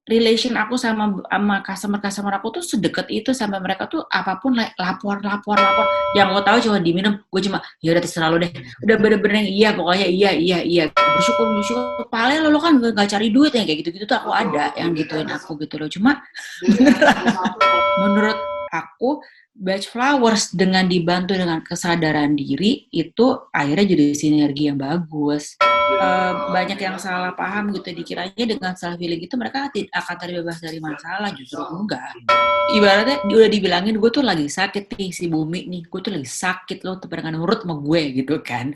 relation aku sama customer aku tuh sedekat itu, sampai mereka tuh apapun lapor. Yang gue tahu cuma diminum, gue cuma ya udah terserah lo deh. Udah bener-bener yang iya, pokoknya iya. Bersyukur. Paling lo kan gak cari duit yang kayak gitu-gitu tuh aku ada yang gituin aku gitu loh. Cuma menurut aku batch flowers dengan dibantu dengan kesadaran diri itu akhirnya jadi sinergi yang bagus. Banyak yang salah paham gitu, dikiranya dengan self healing itu mereka akan terbebas dari masalah, justru enggak. Ibaratnya udah dibilangin gue tuh lagi sakit nih, si Bumi nih, gue tuh lagi sakit, lo tuh pada nurut sama gue gitu kan.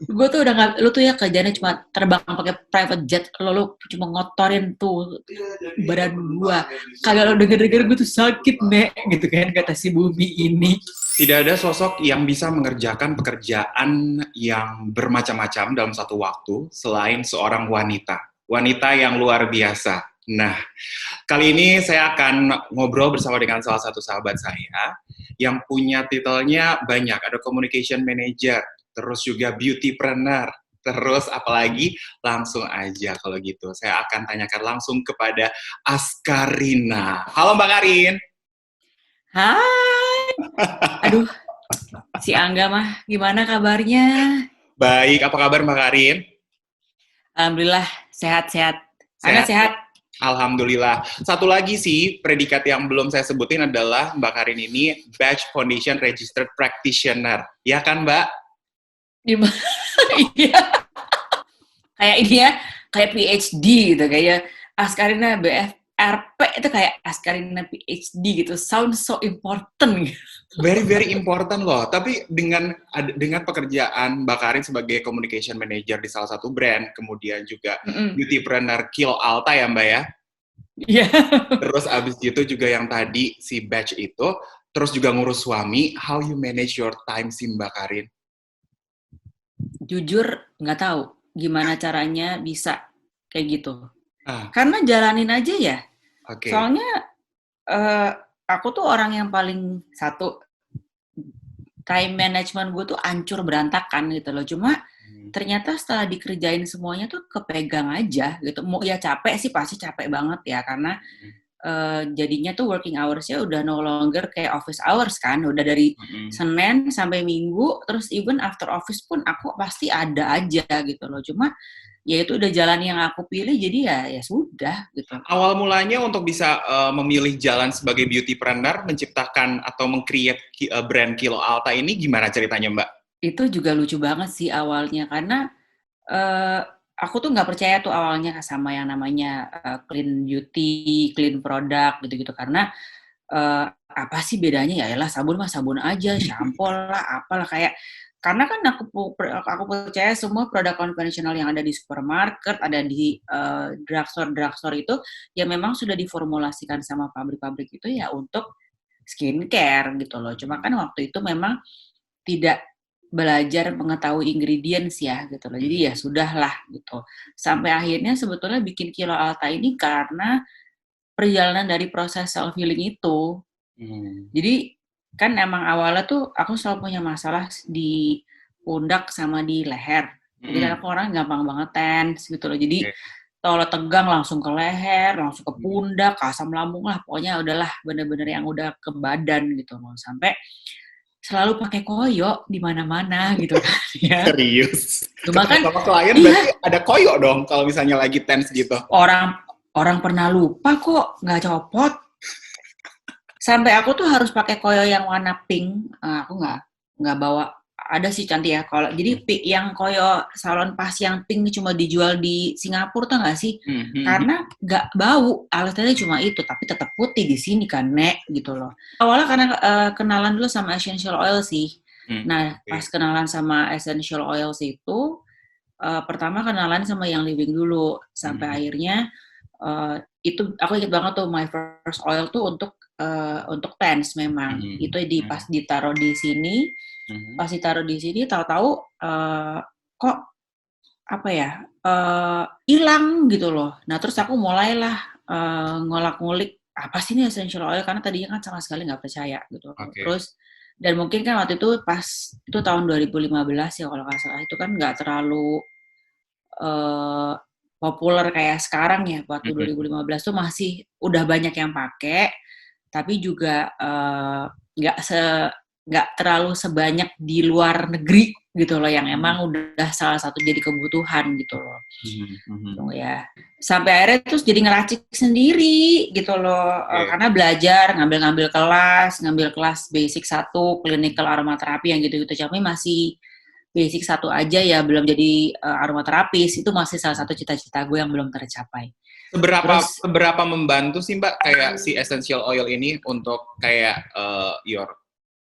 Gue tuh udah nggak, lo tuh ya kerjanya cuma terbang pakai private jet, lo cuma ngotorin tuh badan gue, kagak lo denger gue tuh sakit nek gitu kan, kata si Bumi ini. Tidak ada sosok yang bisa mengerjakan pekerjaan yang bermacam-macam dalam satu waktu selain seorang wanita. Wanita yang luar biasa. Nah, kali ini saya akan ngobrol bersama dengan salah satu sahabat saya yang punya titelnya banyak. Ada communication manager, terus juga beautypreneur, terus apalagi langsung aja kalau gitu. Saya akan tanyakan langsung kepada Askarina. Halo Mbak Karin. Hai, aduh, si Angga mah gimana kabarnya? Baik, apa kabar Mbak Karin? Alhamdulillah sehat-sehat. Angga Sehat? sehat? Alhamdulillah. Satu lagi sih, predikat yang belum saya sebutin adalah Mbak Karin ini Batch Foundation Registered Practitioner. Ya kan, Mbak? Gimana? Iya, kayak ini ya, kayak PhD gitu, kayak Askarina BFRP itu kayak Askarina PhD gitu. Sounds so important. Very, very important loh. Tapi dengan pekerjaan Mbak Karin sebagai communication manager di salah satu brand, kemudian juga beautypreneur Kilo Alta ya, Mbak ya? Iya. Terus abis itu juga yang tadi si Batch itu, terus juga ngurus suami, how you manage your time sih Mbak Karin? Jujur nggak tahu gimana caranya bisa kayak gitu. Ah, Karena jalanin aja ya. oke. Soalnya aku tuh orang yang paling satu, time management gue tuh ancur berantakan gitu loh. Cuma ternyata setelah dikerjain semuanya tuh kepegang aja gitu. Mau ya capek sih, pasti capek banget ya, karena jadinya tuh working hours-nya udah no longer kayak office hours kan, udah dari Senin sampai Minggu, terus even after office pun aku pasti ada aja gitu loh. Cuma ya itu udah jalan yang aku pilih, jadi ya sudah gitu. Awal mulanya untuk bisa memilih jalan sebagai beautypreneur, menciptakan atau meng-create brand Kilo Alta ini gimana ceritanya Mbak? Itu juga lucu banget sih awalnya, karena uh, aku tuh nggak percaya tuh awalnya sama yang namanya clean beauty, clean product gitu-gitu, karena apa sih bedanya, ya elah sabun mah sabun aja, shampoo lah apalah, kayak karena kan aku percaya semua produk konvensional yang ada di supermarket, ada di drugstore itu ya memang sudah diformulasikan sama pabrik-pabrik itu ya untuk skincare gitu loh. Cuma kan waktu itu memang tidak belajar mengetahui ingredients ya gitu loh. Jadi ya sudahlah gitu. Sampai akhirnya sebetulnya bikin Kilo Alta ini karena perjalanan dari proses self healing itu. Jadi kan emang awalnya tuh aku selalu punya masalah di pundak sama di leher. Jadi kan aku orang gampang banget tense gitu loh. Jadi kalau tegang langsung ke leher, langsung ke pundak, ke asam lambung lah. Pokoknya udahlah bener-bener yang udah ke badan gitu loh. Sampai selalu pakai koyo di mana-mana gitu kan ya. Serius? Cuma Ketemu kan sama klien berarti iya, ada koyo dong kalau misalnya lagi tense gitu. orang orang pernah lupa kok nggak copot. Sampai aku tuh harus pakai koyo yang warna pink. Aku nggak bawa, ada sih cantik ya kalau jadi yang koyo salon pas yang pink cuma dijual di Singapura tuh nggak sih, karena nggak bau, alasannya cuma itu, tapi tetap putih di sini kan nek gitu loh. Awalnya karena kenalan dulu sama essential oil sih. Nah pas kenalan sama essential oils itu pertama kenalan sama yang living dulu, sampai akhirnya itu aku inget banget tuh my first oil tuh untuk pants memang. Itu pas ditaruh di sini, tahu-tahu kok apa ya, hilang gitu loh. Nah terus aku mulailah ngolak-ngulik apa sih ini essential oil, karena tadinya kan sama sekali nggak percaya gitu. Terus dan mungkin kan waktu itu pas itu tahun 2015 ya kalau nggak salah, itu kan nggak terlalu populer kayak sekarang ya, waktu Mhm. 2015 tuh masih udah banyak yang pakai, tapi juga nggak nggak terlalu sebanyak di luar negeri gitu loh, yang Mhm. emang udah salah satu jadi kebutuhan gitu loh. Mhm. Mhm. Gitu ya. Sampai akhirnya terus jadi ngeracik sendiri gitu loh, Oke. karena belajar, ngambil kelas basic 1, clinical aromaterapi yang gitu-gitu, tapi masih basic 1 aja ya, belum jadi aromaterapis. Itu masih salah satu cita-cita gue yang belum tercapai. Seberapa Terus, seberapa membantu sih Mbak kayak si essential oil ini untuk kayak your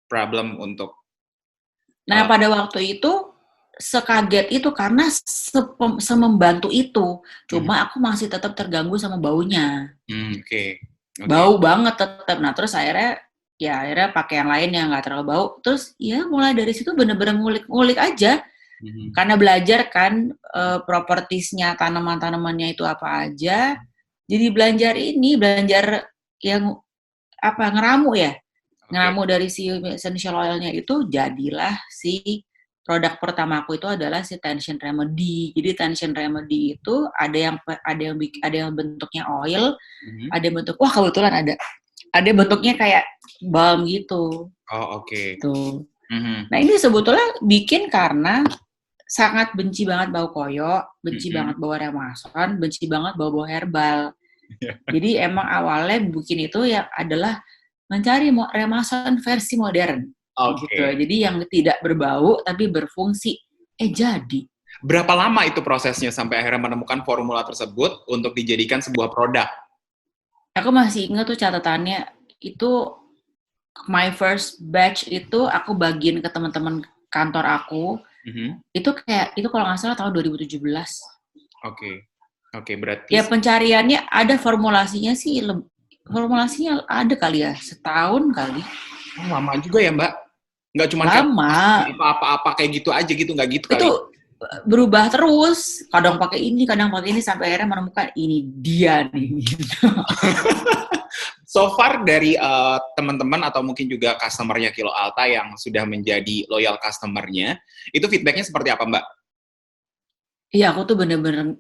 problem untuk nah uh, pada waktu itu sekaget itu karena semembantu itu. mhm. Cuma aku masih tetap terganggu sama baunya. Oke. Oke. Bau banget tetap. Nah terus akhirnya pakai yang lain yang nggak terlalu bau. Terus ya mulai dari situ bener-bener ngulik-ngulik aja. Mhm. Karena belajar kan propertiesnya tanaman-tanamannya itu apa aja. Jadi belajar yang apa ngeramu ya. Oke. Ngeramu dari si essential oilnya itu jadilah si produk pertama aku itu adalah si tension remedy. Jadi tension remedy itu ada yang bentuknya oil, Mhm. ada bentuk wah kebetulan ada bentuknya kayak balm gitu. Oh, oke. Tuh. Mhm. Nah, ini sebetulnya bikin karena sangat benci banget bau koyo, benci banget Mhm. bau remason, benci banget bau-bau herbal. Jadi emang awalnya bikin itu ya adalah mencari remason versi modern. Kayak gitu. Oke. Jadi yang tidak berbau tapi berfungsi. Jadi. Berapa lama itu prosesnya sampai akhirnya menemukan formula tersebut untuk dijadikan sebuah produk? Aku masih ingat tuh catatannya itu my first batch itu aku bagiin ke teman-teman kantor aku. Mhm. Itu kayak itu kalau nggak salah tahun 2017. Oke. Oke, berarti Ya pencariannya ada formulasinya sih, formulasinya ada kali ya, setahun kali. lama juga ya, Mbak? Nggak cuma kayak Lama. apa-apa kayak gitu aja gitu, nggak gitu kali? Itu berubah terus, kadang pakai ini, kadang pakai ini, sampai akhirnya menemukan ini dia nih. Gitu. So far dari teman-teman atau mungkin juga customer-nya Kilo Alta yang sudah menjadi loyal customer-nya, itu feedback-nya seperti apa, Mbak? Iya, aku tuh bener-bener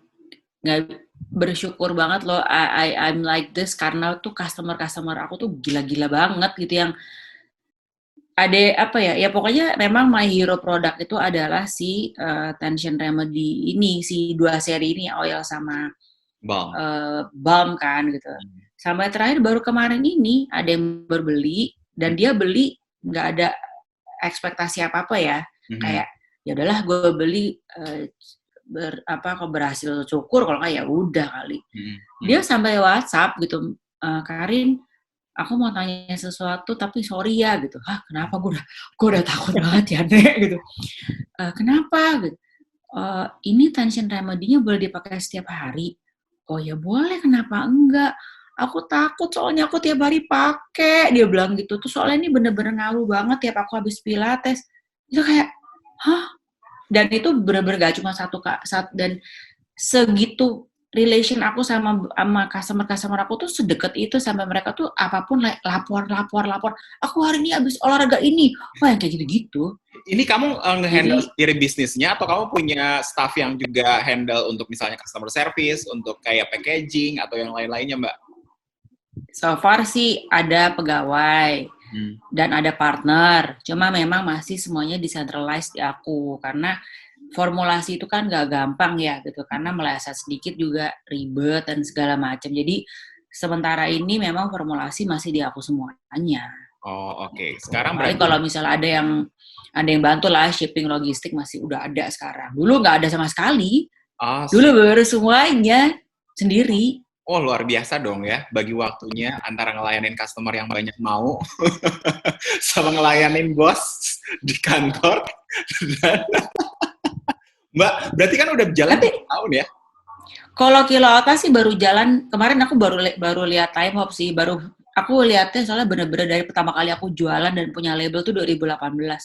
nggak bersyukur banget loh. I'm like this karena tuh customer aku tuh gila-gila banget gitu, yang ada apa ya? Ya pokoknya memang my hero product itu adalah si tension remedy ini, si 2 seri ini, oil sama Bang. balm kan gitu. Sampai terakhir baru kemarin ini ada yang berbeli dan dia beli nggak ada ekspektasi apa-apa ya. Mhm. Kayak ya udahlah gue beli kok berhasil, syukur, kalau nggak ya udah kali. Mhm. Dia Mhm. sampai WhatsApp gitu, Karin, aku mau tanya sesuatu tapi sorry ya gitu. Hah, kenapa? Gue udah takut banget ya, Nek, gitu. Kenapa gitu? Ini tension remedy-nya boleh dipakai setiap hari. Oh ya boleh, kenapa enggak? Aku takut soalnya aku tiap hari pakai, dia bilang gitu. Tuh soalnya ini bener-bener ngaruh banget tiap aku habis pilates. Itu kayak, hah? Dan itu bener-bener gak cuma satu kak, dan segitu relation aku sama customer aku tuh sedekat itu, sampai mereka tuh apapun lapor. Aku hari ini habis olahraga ini. Wah, yang kayak gitu-gitu. Ini kamu nge-handle Jadi sendiri bisnisnya atau kamu punya staff yang juga handle untuk misalnya customer service, untuk kayak packaging atau yang lain-lainnya, Mbak? so far sih ada pegawai Hmm. dan ada partner. Cuma memang masih semuanya decentralized di aku karena formulasi itu kan gak gampang ya gitu, karena meleset sedikit juga ribet dan segala macam. Jadi sementara ini memang formulasi masih di aku semuanya. Oh, oke. Gitu. Sekarang Paling berarti kalau misalnya ada yang bantu lah, shipping logistik masih udah ada sekarang. Dulu nggak ada sama sekali. Dulu asik. baru semuanya sendiri. Oh, luar biasa dong ya, bagi waktunya antara ngelayanin customer yang banyak mau sama ngelayanin bos di kantor. Dan, Mbak, berarti kan udah berjalan Tapi 7 tahun ya? kalau Kilo Alta sih baru jalan kemarin, aku baru lihat time hop sih, baru aku lihatnya soalnya bener-bener dari pertama kali aku jualan dan punya label tuh 2018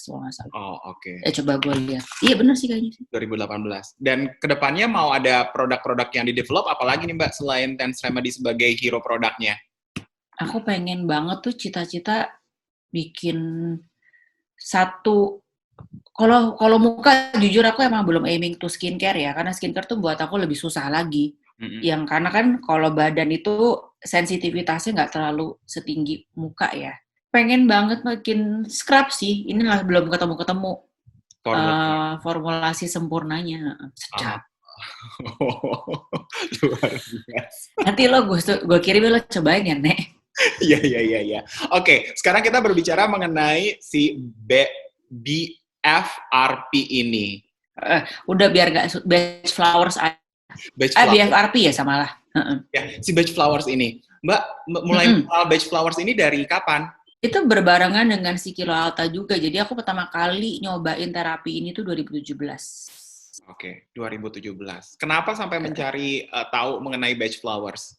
kalau nggak salah. Oh, oke. Coba gue lihat. Iya bener sih kayaknya sih. 2018. Dan kedepannya mau ada produk-produk yang di-develop, apalagi nih Mbak, selain Tense Remedy sebagai hero produknya? Aku pengen banget tuh cita-cita bikin satu Kalau muka jujur aku emang belum aiming to skincare ya, karena skincare tuh buat aku lebih susah lagi. Yang karena kan kalau badan itu sensitivitasnya nggak terlalu setinggi muka ya. Pengen banget makin scrub sih, inilah belum ketemu-ketemu Formula. formulasi sempurnanya. Ah. Sedap. Luar biasa. Nanti gue kirim lo cobain ya, Nek. Iya, iya, iya, iya. Oke, sekarang kita berbicara mengenai si BFRP ini. Udah biar nggak Batch Flowers Batch Flowers. BFRP ya sama lah. Ya, si Batch Flowers ini. Mbak, mulai mengenal Batch Flowers ini dari kapan? Itu berbarengan dengan si Kilo Alta juga. Jadi aku pertama kali nyobain terapi ini tuh 2017. Oke, 2017. Kenapa sampai mencari tahu mengenai Batch Flowers?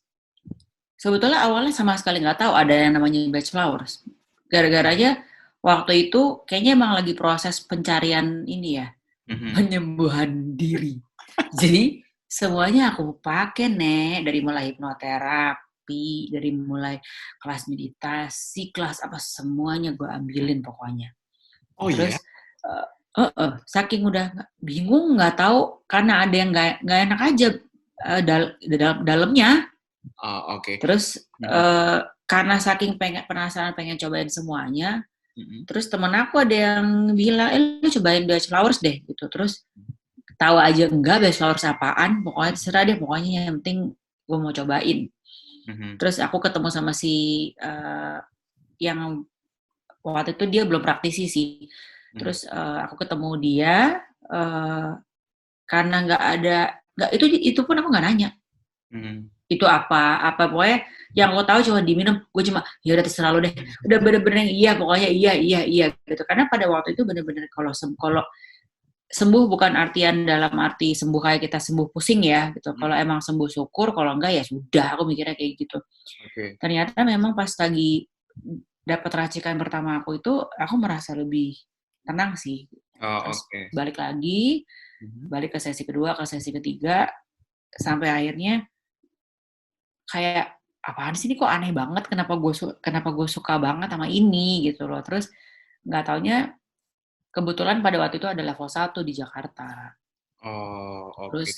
Sebetulnya awalnya sama sekali nggak tahu ada yang namanya Batch Flowers. Gara-garanya waktu itu kayaknya emang lagi proses pencarian ini ya, penyembuhan diri. Jadi semuanya aku pakai, Nek, dari mulai hipnoterapi, dari mulai kelas meditasi, kelas apa semuanya gue ambilin pokoknya. Oh Terus, iya? saking udah bingung nggak tahu karena ada yang nggak enak aja dalamnya. Oh, oke. Terus karena saking penasaran pengen cobain semuanya, terus temen aku ada yang bilang, lu cobain Batch Flowers deh gitu. Terus tahu aja enggak Batch Flowers apaan, pokoknya terserah deh, pokoknya yang penting gue mau cobain. Terus aku ketemu sama si yang waktu itu dia belum praktisi sih. Terus aku ketemu dia karena itu pun aku nggak nanya. Itu apa pokoknya yang gue tahu cuma diminum, gue cuma ya udah terserah lo deh, udah bener-bener iya pokoknya iya gitu, karena pada waktu itu bener-bener kalau sembuh bukan artian dalam arti sembuh kayak kita sembuh pusing ya gitu, kalau emang sembuh syukur, kalau enggak ya sudah, aku mikirnya kayak gitu. Ternyata memang pas lagi dapat racikan pertama aku itu aku merasa lebih tenang sih. Terus balik lagi, balik ke sesi kedua, ke sesi ketiga, sampai akhirnya kayak apaan sih ini kok aneh banget, kenapa gue suka banget sama ini gitu loh. Terus nggak taunya kebetulan pada waktu itu ada level 1 di Jakarta. Oh, oke. Terus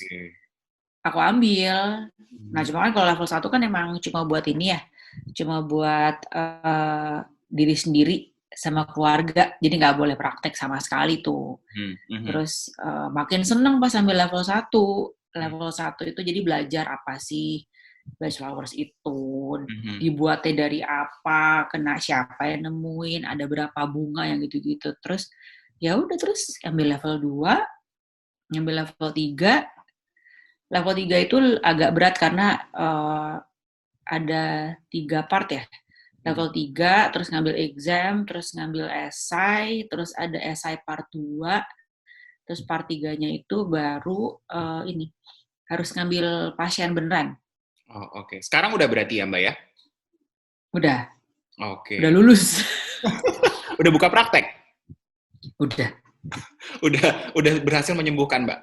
aku ambil. Nah cuma kan kalau level 1 kan emang cuma buat ini ya, cuma buat diri sendiri sama keluarga, jadi nggak boleh praktek sama sekali tuh. Terus makin seneng pas ambil level 1. Level 1 itu jadi belajar apa sih Batch Flowers itu, dibuatnya dari apa, kena siapa yang nemuin, ada berapa bunga yang gitu-gitu. Terus ya udah, terus ambil level 2, ambil level 3. Level 3 itu agak berat karena ada 3 part ya. Level 3, terus ngambil exam, terus ngambil esai, terus ada esai part 2, terus part 3-nya itu baru ini, harus ngambil pasien beneran. Oh, oke. Sekarang udah berarti ya, Mbak ya? Udah. Oke. Udah lulus. Udah buka praktek? Udah. Udah berhasil menyembuhkan, Mbak?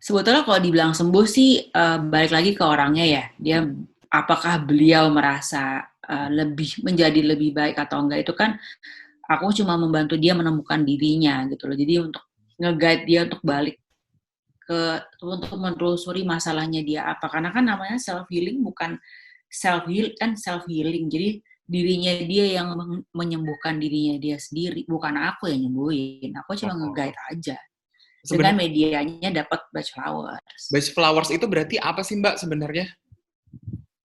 Sebetulnya kalau dibilang sembuh sih, balik lagi ke orangnya ya. Dia apakah beliau merasa menjadi lebih baik atau enggak, itu kan aku cuma membantu dia menemukan dirinya gitu loh. Jadi untuk nge-guide dia untuk balik untuk menelusuri masalahnya dia apa, karena kan namanya self healing bukan self healing, jadi dirinya dia yang menyembuhkan dirinya dia sendiri, bukan aku yang nyembuhin, aku cuma nge-guide aja dengan medianya dapat Batch Flowers. Batch Flowers itu berarti apa sih Mbak sebenarnya?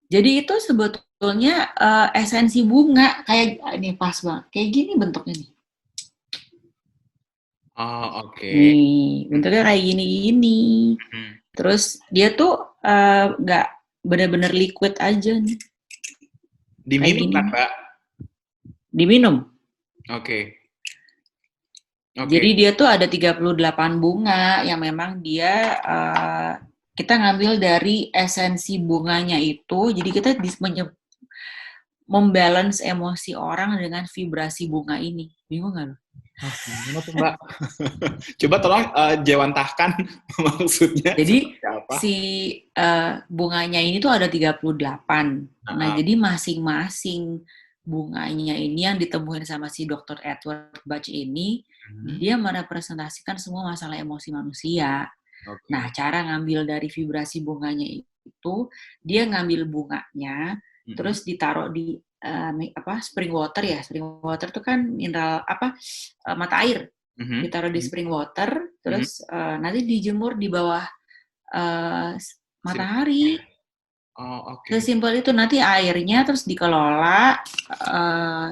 Jadi itu sebetulnya esensi bunga, kayak ini pas banget, kayak gini bentuknya nih. Oh, oke. Nih, bentuknya kayak gini-gini. Terus dia tuh nggak benar-benar liquid aja nih. Diminum kan, Mbak? Diminum. Oke. Jadi dia tuh ada 38 bunga yang memang dia kita ngambil dari esensi bunganya itu. Jadi kita membalance emosi orang dengan vibrasi bunga ini. Bingung nggak lo? Gimana tuh, Mbak? Coba tolong jawantahkan maksudnya. Jadi si bunganya ini tuh ada 38. Nah, jadi masing-masing bunganya ini yang ditemuin sama si Dr. Edward Bach ini, dia merepresentasikan semua masalah emosi manusia. Oke. Nah, cara ngambil dari vibrasi bunganya itu, dia ngambil bunganya, terus ditaruh di spring water ya. Spring water itu kan mineral mata air. Ditaruh di spring water, terus nanti dijemur di bawah matahari. Oh, oke. Sesimpel itu, nanti airnya terus dikelola,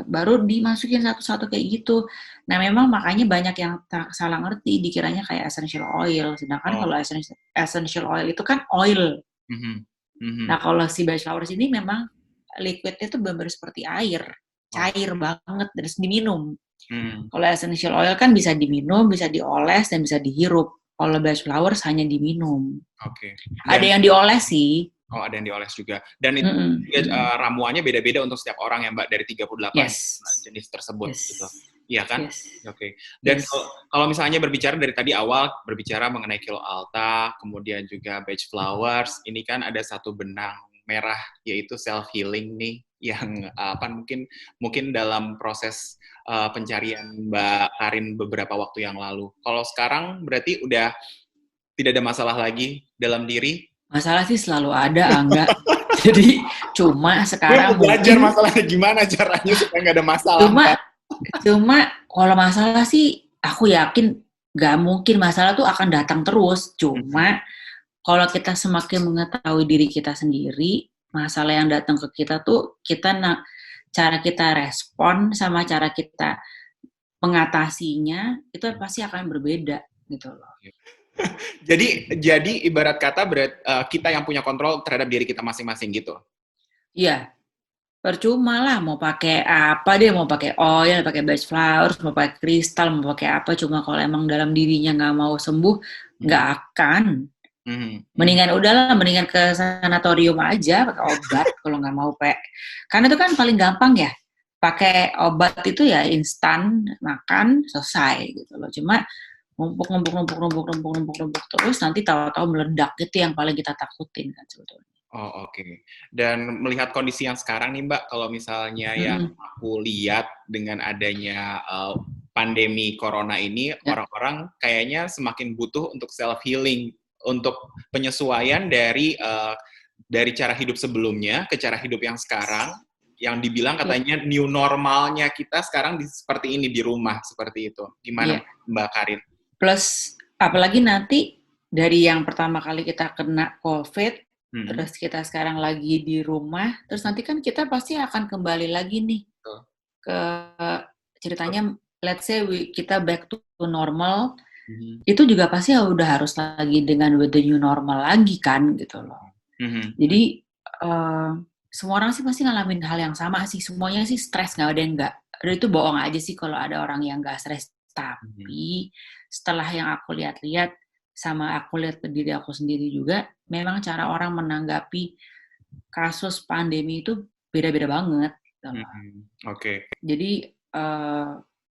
baru dimasukin satu-satu kayak gitu. Nah, memang makanya banyak yang salah ngerti, dikiranya kayak essential oil. Sedangkan kalau essential oil itu kan oil. Nah, kalau si Bach Flowers ini memang liquidnya itu benar-benar seperti air, cair banget, terus diminum. Kalau essential oil kan bisa diminum, bisa dioles, dan bisa dihirup. Kalau Bach Flowers hanya diminum. Oke. Ada yang dioles sih. Oh, ada yang dioles juga. Dan itu juga ramuannya beda-beda untuk setiap orang ya, Mbak, dari 38 jenis tersebut gitu. Iya kan? Oke. Dan kalau misalnya berbicara dari tadi awal, berbicara mengenai Kilo Alta, kemudian juga Bach Flowers, ini kan ada satu benang merah, yaitu self-healing nih, yang mungkin dalam proses pencarian Mbak Karin beberapa waktu yang lalu. Kalau sekarang berarti udah tidak ada masalah lagi dalam diri? Masalah sih selalu ada, Angga. Jadi cuma sekarang belajar masalahnya gimana caranya supaya nggak ada masalah. Cuma kalau masalah sih aku yakin nggak mungkin masalah tuh akan datang terus. Cuma kalau kita semakin mengetahui diri kita sendiri, masalah yang datang ke kita tuh cara kita respon sama cara kita mengatasinya itu pasti akan berbeda gitu loh. Jadi ibarat kata kita yang punya kontrol terhadap diri kita masing-masing gitu. Iya. Percuma lah mau pakai apa deh, mau pakai oil, pakai Bach Flowers, mau pakai kristal, mau pakai apa, cuma kalau emang dalam dirinya nggak mau sembuh, nggak akan. Mendingan ke sanatorium aja, pakai obat kalau nggak mau karena itu kan paling gampang ya, pakai obat itu ya instan, makan, selesai gitu loh. Cuma numpuk terus, nanti tahu-tahu meledak, itu yang paling kita takutin kan sebetulnya. Oh, oke. Dan melihat kondisi yang sekarang nih, Mbak, kalau misalnya yang aku lihat dengan adanya pandemi corona ini, orang-orang kayaknya semakin butuh untuk self-healing, untuk penyesuaian dari cara hidup sebelumnya ke cara hidup yang sekarang, yang dibilang katanya new normalnya kita sekarang seperti ini, di rumah, seperti itu. Gimana, Mbak Karin? Plus, apalagi nanti dari yang pertama kali kita kena COVID, terus kita sekarang lagi di rumah, terus nanti kan kita pasti akan kembali lagi nih ke ceritanya, let's say kita back to normal, itu juga pasti udah harus lagi dengan with the new normal lagi kan gitu loh. Jadi semua orang sih pasti ngalamin hal yang sama sih, semuanya sih stres, nggak ada yang nggak. Itu bohong aja sih kalau ada orang yang nggak stres. Tapi setelah yang aku lihat-lihat, sama aku lihat ke diri aku sendiri juga, memang cara orang menanggapi kasus pandemi itu beda-beda banget. Oke. Jadi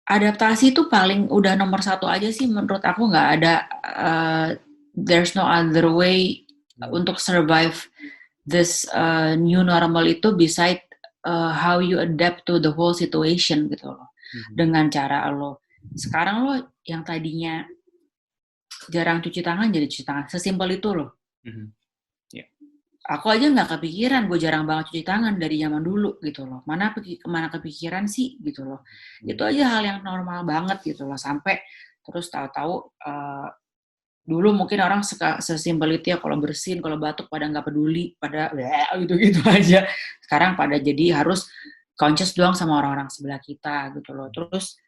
adaptasi itu paling udah nomor satu aja sih menurut aku. Nggak ada there's no other way untuk survive this new normal itu beside how you adapt to the whole situation gitu loh. Dengan cara sekarang yang tadinya jarang cuci tangan jadi cuci tangan, sesimpel itu loh. Aku aja nggak kepikiran, gue jarang banget cuci tangan dari zaman dulu gitu loh. Mana kepikiran sih gitu loh. Itu aja hal yang normal banget gitu loh. Sampai terus tahu-tahu dulu mungkin orang sesimpel itu ya, kalau bersin, kalau batuk pada nggak peduli, pada gitu-gitu aja. Sekarang pada jadi harus conscious doang sama orang-orang sebelah kita gitu loh. Terus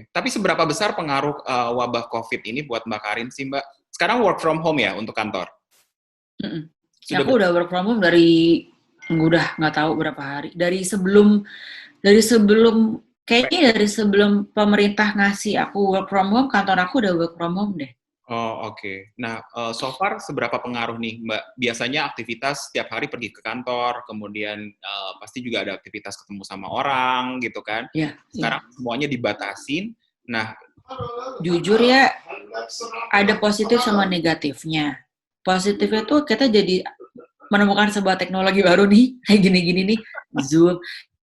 Tapi seberapa besar pengaruh wabah COVID ini buat Mbak Karin sih, Mbak? Sekarang work from home ya untuk kantor? Aku udah work from home dari udah nggak tahu berapa hari. Dari sebelum pemerintah ngasih aku work from home, kantor aku udah work from home deh. Oh, oke. Nah, so far seberapa pengaruh nih, Mbak? Biasanya aktivitas setiap hari pergi ke kantor, kemudian pasti juga ada aktivitas ketemu sama orang, gitu kan? Sekarang semuanya dibatasin. Nah, jujur ya, ada positif sama negatifnya. Positifnya tuh kita jadi menemukan sebuah teknologi baru nih, kayak gini-gini nih, Zoom,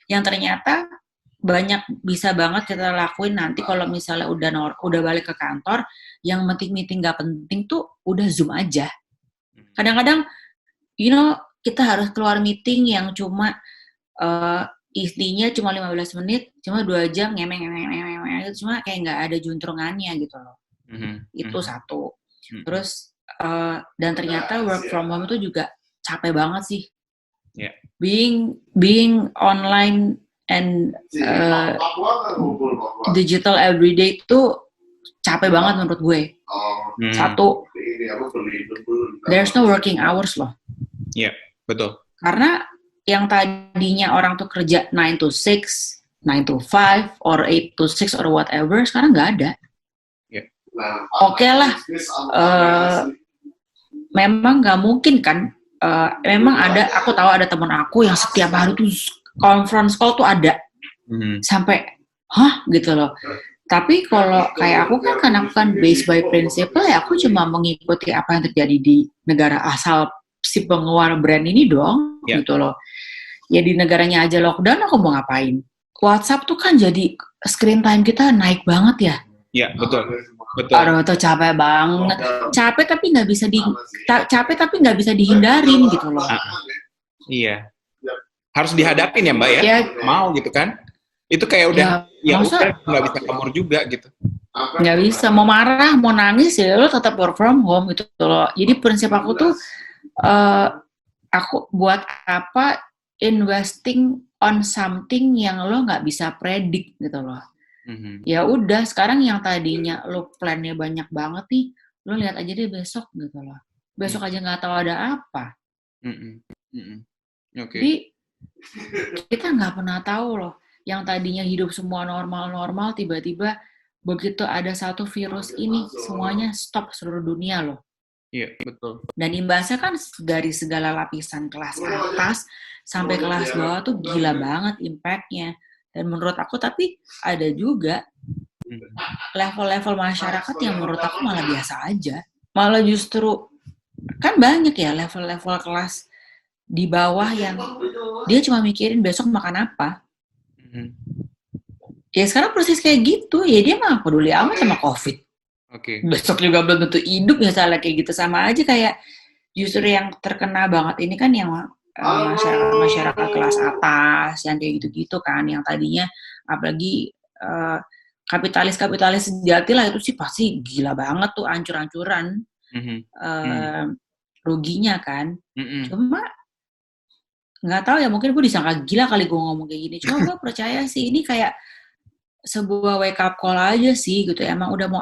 yang ternyata banyak bisa banget kita lakuin nanti kalau misalnya udah balik ke kantor, yang meeting nggak penting tuh udah Zoom aja. Kadang-kadang, kita harus keluar meeting yang cuma isinya cuma 15 menit, cuma 2 jam cuma kayak nggak ada juntrungannya gitu loh. Itu satu. Terus dan ternyata work from home itu juga capek banget sih. Yeah. Being online and digital everyday itu capek banget menurut gue. Satu, there's no working hours loh. Iya, betul. Karena yang tadinya orang tuh kerja 9 to 6, 9 to 5, or 8 to 6 or whatever, sekarang nggak ada. Yeah. Oke lah, memang nggak mungkin kan. Memang aku tahu ada teman aku yang setiap hari tuh conference call tuh ada. Sampai, gitu loh. Tapi kalau kayak aku kan based by principle, ya aku cuma mengikuti apa yang terjadi di negara asal si pengeluar brand ini doang, gitu loh. Ya di negaranya aja lockdown, aku mau ngapain? WhatsApp tuh kan jadi screen time kita naik banget ya. Iya, betul. Aduh, itu capek banget. Capek tapi nggak bisa dihindarin gitu loh. Iya. Harus dihadapin ya Mbak ya? Mau gitu kan? Itu kayak udah nggak bisa kabur juga gitu. Nggak bisa, mau marah, mau nangis ya lo tetap work from home gitu loh. Jadi prinsip aku tuh, aku buat apa investing on something yang lo nggak bisa predik gitu loh. Ya udah, sekarang yang tadinya lo plannya banyak banget nih, lo lihat aja deh besok gitu loh. Besok aja nggak tahu ada apa. Okay. Jadi kita nggak pernah tahu loh. Yang tadinya hidup semua normal-normal, tiba-tiba begitu ada satu virus ini, semuanya stop seluruh dunia loh. Iya, betul. Dan imbasnya kan dari segala lapisan kelas atas sampai kelas bawah tuh gila banget impact-nya. Dan menurut aku tapi ada juga level-level masyarakat yang menurut aku malah biasa aja. Malah justru kan banyak ya level-level kelas di bawah yang dia cuma mikirin besok makan apa. Ya sekarang persis kayak gitu, ya dia mah peduli amat sama COVID. Besok juga belum tentu hidup misalnya kayak gitu, sama aja kayak justru yang terkena banget ini kan yang masyarakat kelas atas yang kayak gitu-gitu kan, yang tadinya apalagi kapitalis sejati lah itu sih pasti gila banget tuh, ancur-ancuran ruginya kan. Cuma nggak tahu ya, mungkin gue disangka gila kali gue ngomong kayak gini. Cuma gue percaya sih ini kayak sebuah wake up call aja sih gitu. Emang udah mau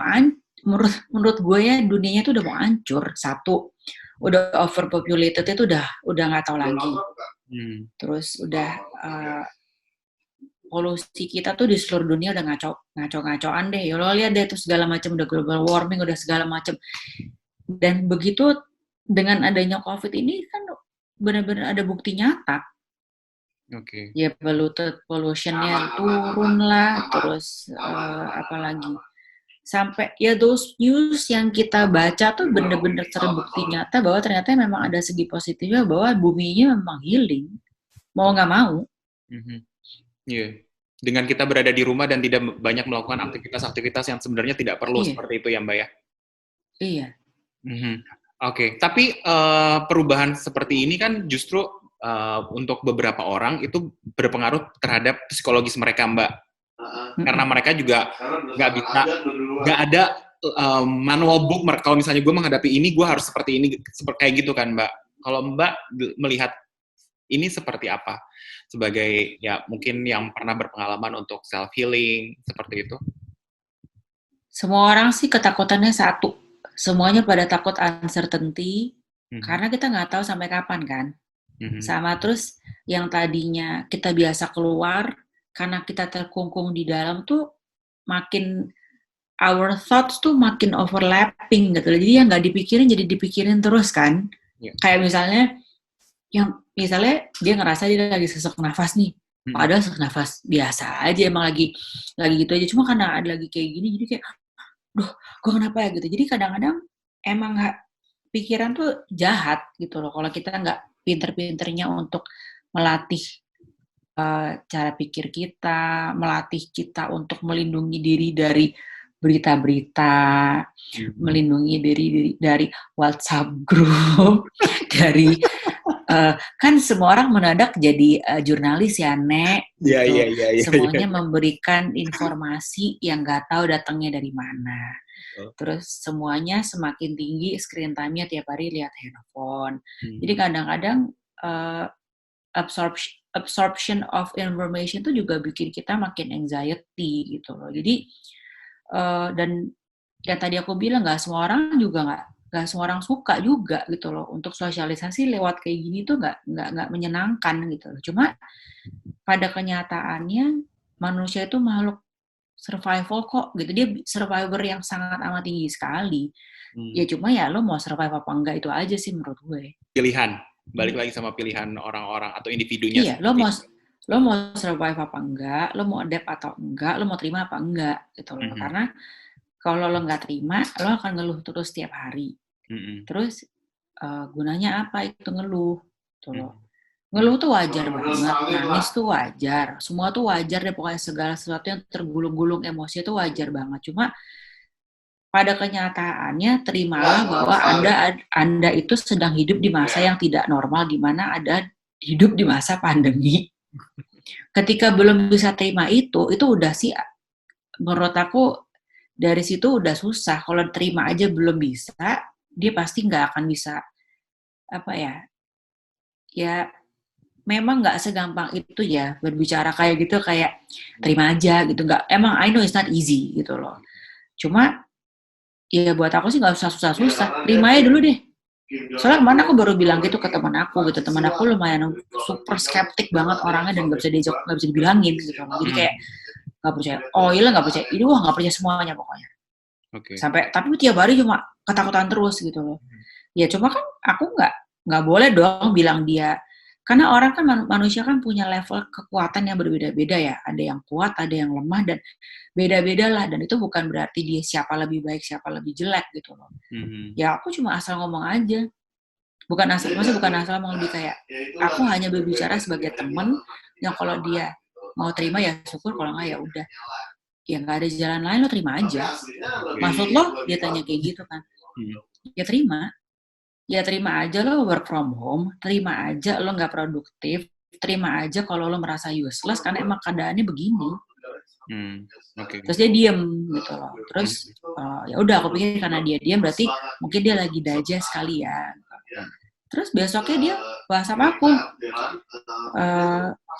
menurut gue ya dunianya tuh udah mau hancur. Satu, udah overpopulated itu udah nggak tahu lagi. Terus udah polusi kita tuh di seluruh dunia udah ngaco-ngacoan deh. Ya lo lihat deh tuh segala macam, udah global warming, udah segala macam. Dan begitu dengan adanya COVID ini kan benar-benar ada bukti nyata. Ya pollution-nya turun lah, terus apalagi sampai ya those news yang kita baca tuh benar-benar terbukti nyata bahwa ternyata memang ada segi positifnya, bahwa buminya memang healing, mau nggak mau. Iya. Dengan kita berada di rumah dan tidak banyak melakukan aktivitas-aktivitas yang sebenarnya tidak perlu seperti itu ya Mbak ya? Iya. Oke. Tapi perubahan seperti ini kan justru untuk beberapa orang itu berpengaruh terhadap psikologis mereka Mbak. Karena mereka juga nggak ada manual book. Kalau misalnya gue menghadapi ini, gue harus seperti ini, kayak gitu kan Mbak. Kalau Mbak melihat ini seperti apa? Sebagai ya mungkin yang pernah berpengalaman untuk self healing seperti itu. Semua orang sih ketakutannya satu. Semuanya pada takut uncertainty, karena kita nggak tahu sampai kapan kan. Sama terus yang tadinya kita biasa keluar, karena kita terkungkung di dalam tuh makin our thoughts tuh makin overlapping gitu. Jadi yang nggak dipikirin jadi dipikirin terus kan. Kayak misalnya dia ngerasa dia lagi sesak nafas nih. Padahal sesak nafas biasa aja, emang lagi gitu aja. Cuma karena ada lagi kayak gini jadi kayak gue kenapa ya gitu. Jadi kadang-kadang emang pikiran tuh jahat gitu loh kalau kita nggak pinter-pinternya untuk melatih cara pikir kita, melatih kita untuk melindungi diri dari berita-berita, melindungi diri dari WhatsApp group, dari kan semua orang mendadak jadi jurnalis ya, Nek, gitu. Semuanya memberikan informasi yang nggak tahu datangnya dari mana. Terus semuanya semakin tinggi screen time-nya tiap hari lihat handphone. Jadi kadang-kadang absorption of information itu juga bikin kita makin anxiety gitu loh. Jadi dan ya tadi aku bilang nggak semua orang suka juga gitu loh untuk sosialisasi lewat kayak gini tuh nggak menyenangkan gitu loh. Cuma pada kenyataannya manusia itu makhluk survival kok gitu, dia survivor yang sangat amat tinggi sekali. Ya cuma ya lo mau survive apa enggak itu aja sih menurut gue. Pilihan, balik lagi sama pilihan orang-orang atau individunya. Iya, lo mau survive apa enggak, lo mau adapt atau enggak, lo mau terima apa enggak gitu loh. Karena kalau lo nggak terima, lo akan ngeluh terus tiap hari. Terus gunanya apa itu ngeluh gitu loh. Ngeluh tuh wajar banget, nangis tuh wajar, semua tuh wajar deh, pokoknya segala sesuatu yang tergulung-gulung emosi itu wajar banget. Cuma pada kenyataannya terimalah bahwa Anda itu sedang hidup di masa yang tidak normal, di mana ada hidup di masa pandemi. Ketika belum bisa terima itu udah sih menurut aku dari situ udah susah. Kalau terima aja belum bisa, dia pasti nggak akan bisa ya memang nggak segampang itu ya berbicara kayak gitu, kayak terima aja gitu. Nggak, emang I know it's not easy gitu loh. Cuma ya buat aku sih nggak usah susah-susah, terima aja dulu deh. Soalnya kemana aku baru bilang gitu ke teman aku gitu. Teman aku lumayan super skeptik banget orangnya dan nggak bisa dibilangin gitu loh. Jadi kayak nggak percaya. Oh iya nggak percaya. Ini nggak percaya semuanya pokoknya. Sampai tapi tiap hari cuma ketakutan terus gitu loh. Ya cuma kan aku nggak boleh dong bilang dia. Karena orang kan manusia kan punya level kekuatan yang berbeda-beda ya. Ada yang kuat, ada yang lemah, dan beda-beda lah. Dan itu bukan berarti dia siapa lebih baik, siapa lebih jelek gitu loh. Ya aku cuma asal ngomong aja. Bukan asal mau lebih kayak, aku hanya berbicara sebagai teman yang kalau dia mau terima ya syukur, kalau nggak ya udah. Ya nggak ada jalan lain, lo terima aja. Maksud lo? Dia tanya kayak gitu kan. Ya terima. Ya terima aja lo work from home, terima aja lo nggak produktif, terima aja kalau lo merasa useless karena emang keadaannya begini. Terus dia diem gitu loh. Terus ya udah aku pikir karena dia diem berarti mungkin dia lagi digest kali ya. Terus besoknya dia WhatsApp aku,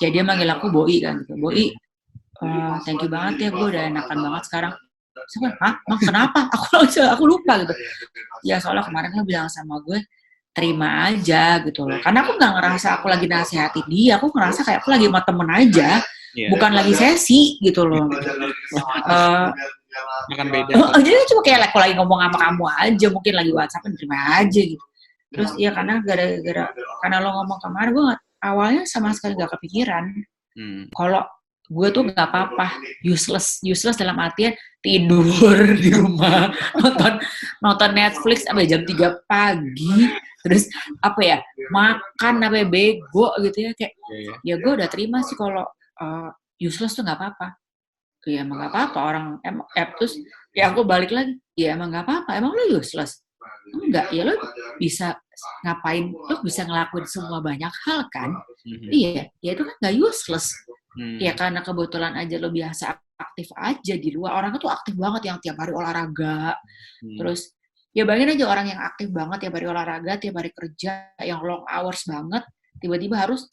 ya dia manggil aku Boi kan gitu. Boi, thank you banget ya, gue udah enakan banget sekarang. Hah? Mang kenapa? Aku lupa gitu. Ya soalnya kemarin lo bilang sama gue terima aja gitu loh. Karena aku nggak ngerasa aku lagi nasihatin dia, aku ngerasa kayak aku lagi sama temen aja, bukan lagi sesi gitu loh. Akan beda. Jadi cuma kayak aku lagi ngomong sama kamu aja, mungkin lagi WhatsApp terima aja gitu. Terus ya karena karena lo ngomong kemarin, gue awalnya sama sekali nggak kepikiran. Kalau gue tuh nggak apa-apa, useless dalam artian tidur di rumah, nonton Netflix sampai jam 3 pagi, terus makan bego gitu ya, kayak ya gue udah terima sih kalau useless tuh nggak apa-apa. Ya emang nggak apa-apa orang terus ya aku balik lagi, ya emang nggak apa-apa, emang lo useless enggak, ya lo bisa ngapain, lo bisa ngelakuin semua banyak hal kan. Iya, ya itu kan nggak useless. Ya karena kebetulan aja lo biasa aktif aja di luar. Orang itu aktif banget yang tiap hari olahraga. Terus ya bayangin aja orang yang aktif banget tiap hari olahraga, tiap hari kerja yang long hours banget, tiba-tiba harus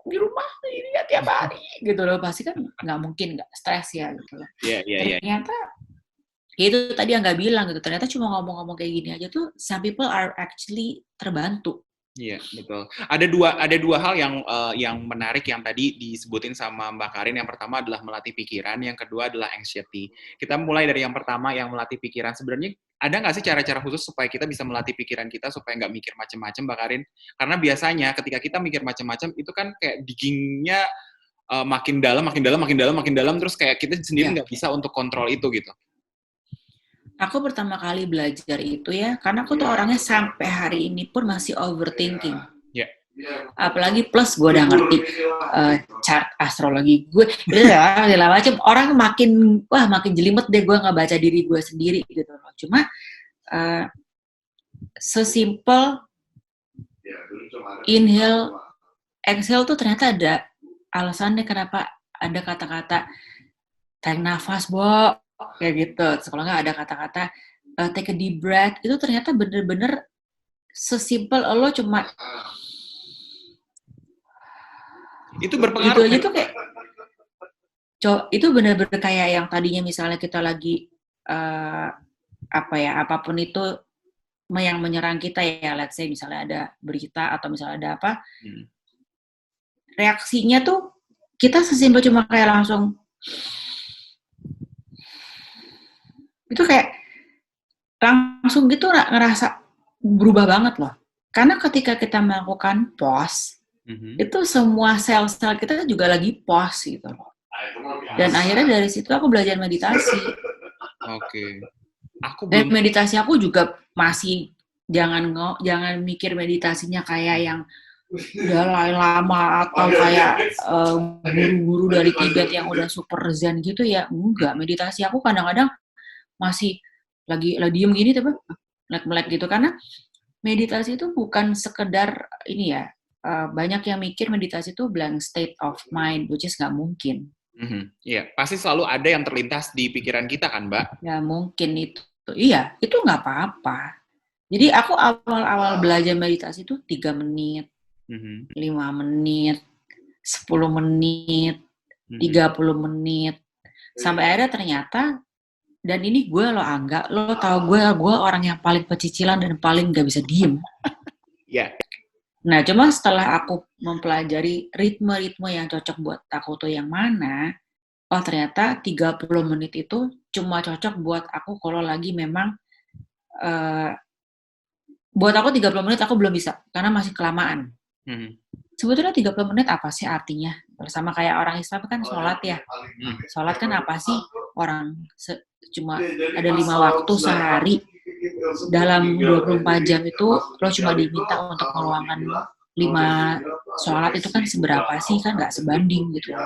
di rumah ini ya tiap hari gitu loh. Pasti kan nggak mungkin nggak stres ya gitu loh. Ternyata ya itu tadi yang nggak bilang gitu. Ternyata cuma ngomong-ngomong kayak gini aja tuh some people are actually terbantu. Iya, betul. Ada dua hal yang menarik yang tadi disebutin sama Mbak Karin. Yang pertama adalah melatih pikiran, yang kedua adalah anxiety. Kita mulai dari yang pertama, yang melatih pikiran. Sebenarnya ada nggak sih cara-cara khusus supaya kita bisa melatih pikiran kita supaya nggak mikir macam-macam, Mbak Karin? Karena biasanya ketika kita mikir macam-macam itu kan kayak digging-nya makin dalam, terus kayak kita sendiri nggak bisa untuk kontrol itu gitu. Aku pertama kali belajar itu ya, karena aku tuh orangnya sampai hari ini pun masih overthinking. Apalagi plus gue udah ngerti chart astrologi gue, segala macam. Orang makin jelimet deh gue nggak baca diri gue sendiri gitu loh. Cuma sesimpel inhale, exhale tuh ternyata ada alasannya kenapa ada kata-kata tarik nafas, Bo, kayak gitu. Kalau nggak ada kata-kata take a deep breath, itu ternyata bener-bener sesimpel lo cuma itu berpengaruh. Gitu aja tuh kayak itu bener-bener kayak yang tadinya misalnya kita lagi apapun itu yang menyerang kita ya, let's say misalnya ada berita atau misalnya ada apa, reaksinya tuh kita sesimpel cuma kayak langsung itu kayak langsung gitu ngerasa berubah banget loh. Karena ketika kita melakukan pause, itu semua sel-sel kita juga lagi pause gitu loh. Dan akhirnya dari situ aku belajar meditasi. Oke. Dan meditasi aku juga masih jangan mikir meditasinya kayak yang udah lama atau kayak guru-guru dari Tibet yang udah super zen gitu ya. Enggak, meditasi aku kadang-kadang masih lagi diem gini tapi melek-melek gitu, karena meditasi itu bukan sekedar ini ya, banyak yang mikir meditasi itu blank state of mind, which is nggak mungkin. Iya, pasti selalu ada yang terlintas di pikiran kita kan, Mbak? Ya mungkin itu, iya, itu nggak apa-apa. Jadi aku awal-awal belajar meditasi itu 3 menit, 5 menit, 10 menit, 30 menit, sampai akhirnya ternyata, dan ini gue lo tau gue orang yang paling pecicilan dan paling gak bisa diem. Iya. Yeah. Nah, cuma setelah aku mempelajari ritme-ritme yang cocok buat aku tuh yang mana, ternyata 30 menit itu cuma cocok buat aku kalau lagi memang, buat aku 30 menit aku belum bisa, karena masih kelamaan. Sebetulnya 30 menit apa sih artinya? Bersama kayak orang Islam kan sholat ya. Sholat kan apa sih? Orang cuma ada 5 waktu sehari. Dalam 24 jam itu lo cuma diminta untuk meluangkan 5 sholat, itu kan seberapa sih? Kan nggak sebanding gitu.